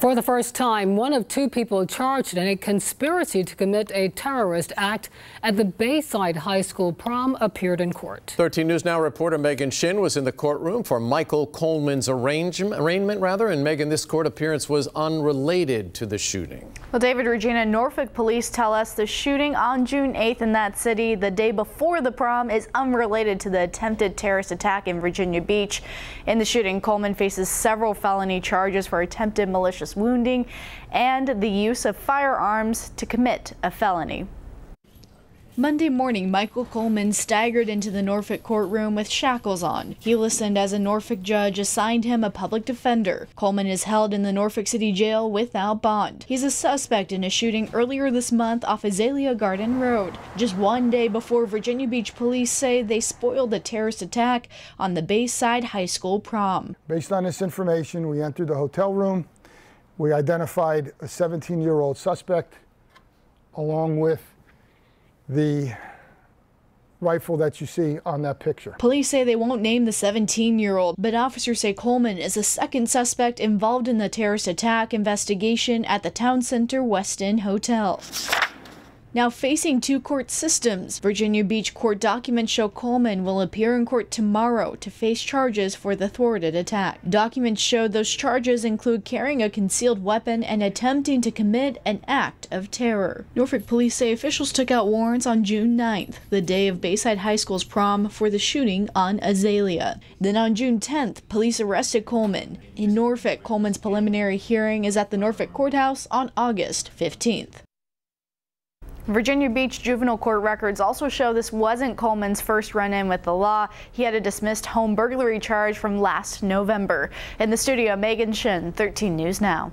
For the first time, one of two people charged in a conspiracy to commit a terrorist act at the Bayside High School prom appeared in court. 13 News Now reporter Megan Shinn was in the courtroom for Michael Coleman's arraignment, and Megan, this court appearance was unrelated to the shooting. Well, David, Regina, Norfolk police tell us the shooting on June 8th in that city the day before the prom is unrelated to the attempted terrorist attack in Virginia Beach. In the shooting, Coleman faces several felony charges for attempted malicious wounding and the use of firearms to commit a felony. Monday morning, Michael Coleman staggered into the Norfolk courtroom with shackles on. He listened as a Norfolk judge assigned him a public defender. Coleman is held in the Norfolk City Jail without bond. He's a suspect in a shooting earlier this month off Azalea Garden Road, just one day before Virginia Beach police say they spoiled a terrorist attack on the Bayside High School prom. Based on this information, we entered the hotel room. We identified a 17-year-old suspect along with the rifle that you see on that picture. Police say they won't name the 17-year-old, but officers say Coleman is a second suspect involved in the terrorist attack investigation at the Town Center West End Hotel. Now facing two court systems, Virginia Beach court documents show Coleman will appear in court tomorrow to face charges for the thwarted attack. Documents show those charges include carrying a concealed weapon and attempting to commit an act of terror. Norfolk police say officials took out warrants on June 9th, the day of Bayside High School's prom, for the shooting on Azalea. Then on June 10th, police arrested Coleman. In Norfolk, Coleman's preliminary hearing is at the Norfolk Courthouse on August 15th. Virginia Beach juvenile court records also show this wasn't Coleman's first run-in with the law. He had a dismissed home burglary charge from last November. In the studio, Megan Shinn, 13 News Now.